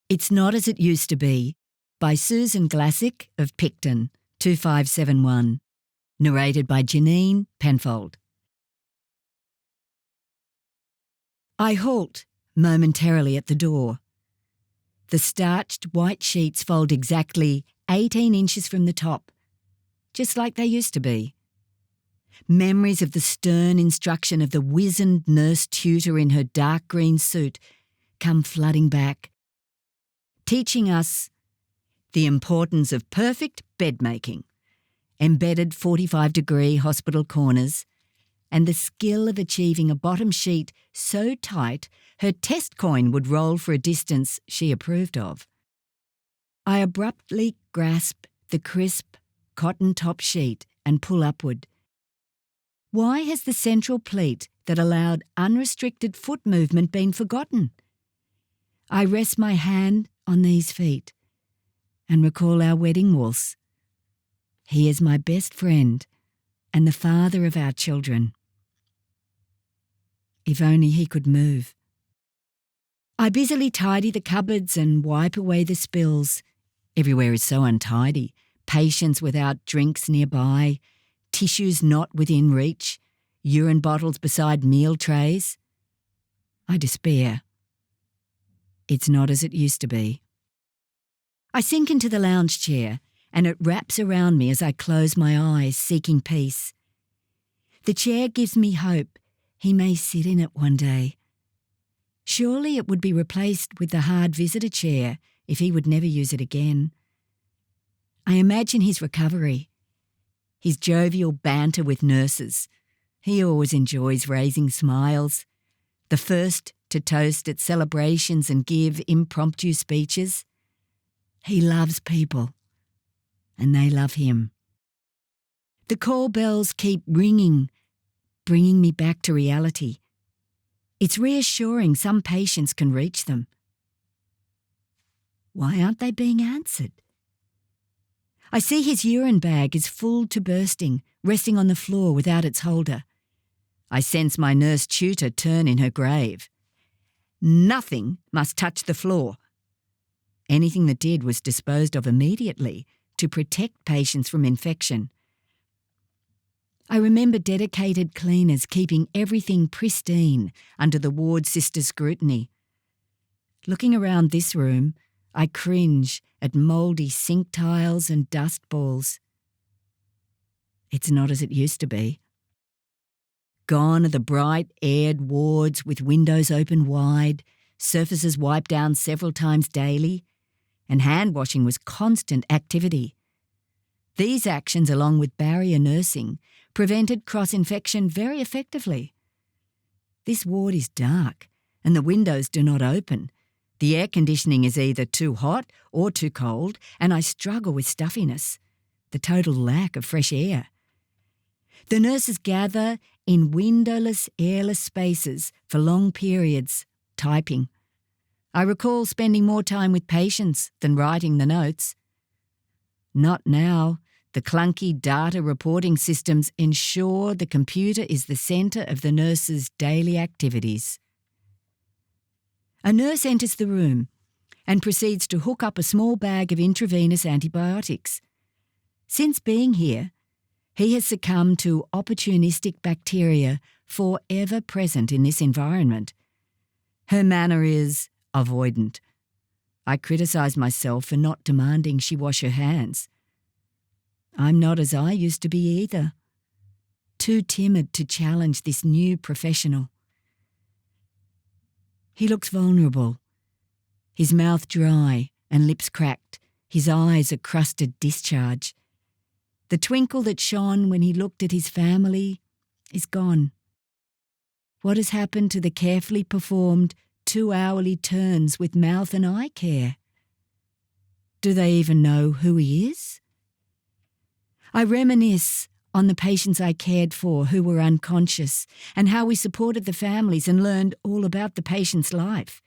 It's Not As It Used to Be by Susan Glassick of Picton, 2571. Narrated by Janine Penfold. I halt momentarily at the door. The starched white sheets fold exactly 18 inches from the top, just like they used to be. Memories of the stern instruction of the wizened nurse tutor in her dark green suit come flooding back, teaching us the importance of perfect bed making, embedded 45-degree hospital corners, and the skill of achieving a bottom sheet so tight her test coin would roll for a distance she approved of. I abruptly grasp the crisp cotton top sheet and pull upward. Why has the central pleat that allowed unrestricted foot movement been forgotten? I rest my hand on these feet and recall our wedding waltz. He is my best friend and the father of our children. If only he could move. I busily tidy the cupboards and wipe away the spills. Everywhere is so untidy. Patients without drinks nearby, tissues not within reach, urine bottles beside meal trays. I despair. It's not as it used to be. I sink into the lounge chair and it wraps around me as I close my eyes, seeking peace. The chair gives me hope he may sit in it one day. Surely it would be replaced with the hard visitor chair if he would never use it again. I imagine his recovery, his jovial banter with nurses. He always enjoys raising smiles, the first to toast at celebrations and give impromptu speeches. He loves people, and they love him. The call bells keep ringing, bringing me back to reality. It's reassuring some patients can reach them. Why aren't they being answered? I see his urine bag is full to bursting, resting on the floor without its holder. I sense my nurse tutor turn in her grave. Nothing must touch the floor. Anything that did was disposed of immediately to protect patients from infection. I remember dedicated cleaners keeping everything pristine under the ward sister's scrutiny. Looking around this room, I cringe at mouldy sink tiles and dust balls. It's not as it used to be. Gone are the bright, aired wards with windows open wide, surfaces wiped down several times daily, and hand washing was constant activity. These actions, along with barrier nursing, prevented cross-infection very effectively. This ward is dark, and the windows do not open. The air conditioning is either too hot or too cold, and I struggle with stuffiness, the total lack of fresh air. The nurses gather in windowless, airless spaces for long periods, typing. I recall spending more time with patients than writing the notes. Not now. The clunky data reporting systems ensure the computer is the centre of the nurse's daily activities. A nurse enters the room and proceeds to hook up a small bag of intravenous antibiotics. Since being here, he has succumbed to opportunistic bacteria forever present in this environment. Her manner is avoidant. I criticise myself for not demanding she wash her hands. I'm not as I used to be either. Too timid to challenge this new professional. He looks vulnerable. His mouth dry and lips cracked. His eyes a crusted discharge. The twinkle that shone when he looked at his family is gone. What has happened to the carefully performed 2-hourly turns with mouth and eye care? Do they even know who he is? I reminisce on the patients I cared for who were unconscious and how we supported the families and learned all about the patient's life.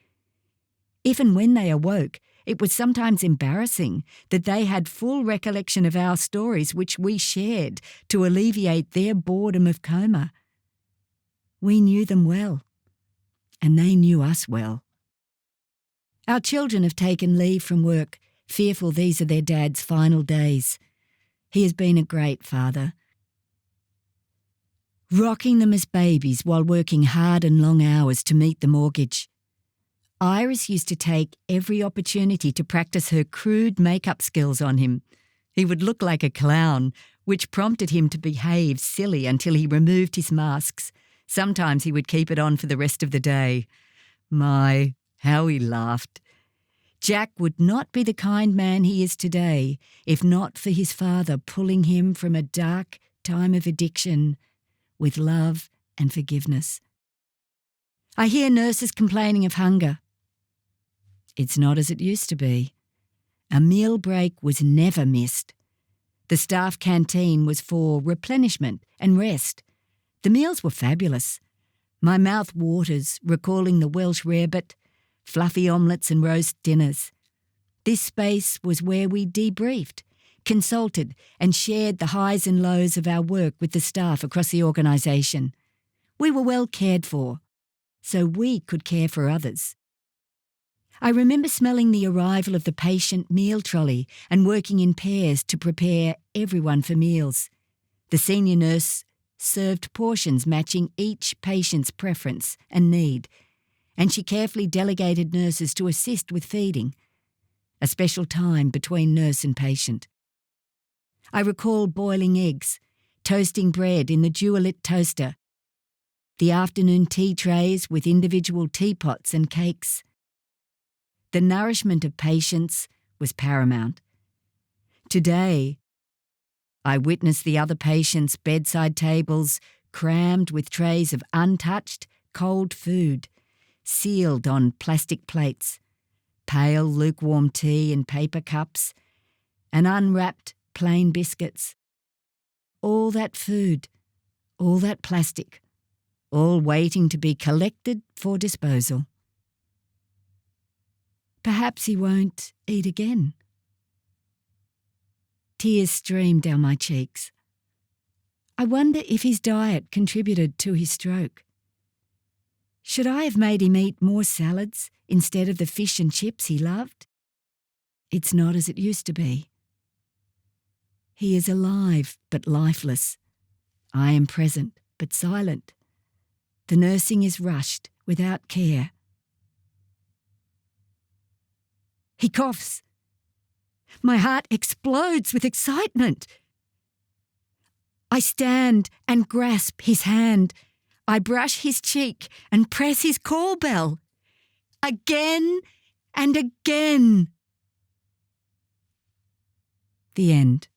If and when they awoke, it was sometimes embarrassing that they had full recollection of our stories which we shared to alleviate their boredom of coma. We knew them well, and they knew us well. Our children have taken leave from work, fearful these are their dad's final days. He has been a great father, rocking them as babies while working hard and long hours to meet the mortgage. Iris used to take every opportunity to practice her crude makeup skills on him. He would look like a clown, which prompted him to behave silly until he removed his masks. Sometimes he would keep it on for the rest of the day. My, how he laughed. Jack would not be the kind man he is today if not for his father pulling him from a dark time of addiction with love and forgiveness. I hear nurses complaining of hunger. It's not as it used to be. A meal break was never missed. The staff canteen was for replenishment and rest. The meals were fabulous. My mouth waters recalling the Welsh rarebit, fluffy omelettes and roast dinners. This space was where we debriefed, consulted and shared the highs and lows of our work with the staff across the organisation. We were well cared for, so we could care for others. I remember smelling the arrival of the patient meal trolley and working in pairs to prepare everyone for meals. The senior nurse served portions matching each patient's preference and need, and she carefully delegated nurses to assist with feeding, a special time between nurse and patient. I recall boiling eggs, toasting bread in the dew-lit toaster, the afternoon tea trays with individual teapots and cakes. The nourishment of patients was paramount. Today, I witnessed the other patients' bedside tables crammed with trays of untouched, cold food, sealed on plastic plates, pale, lukewarm tea in paper cups, and unwrapped plain biscuits. All that food, all that plastic, all waiting to be collected for disposal. Perhaps he won't eat again. Tears streamed down my cheeks. I wonder if his diet contributed to his stroke. Should I have made him eat more salads instead of the fish and chips he loved? It's not as it used to be. He is alive but lifeless. I am present but silent. The nursing is rushed without care. He coughs. My heart explodes with excitement. I stand and grasp his hand. I brush his cheek and press his call bell. Again and again. The end.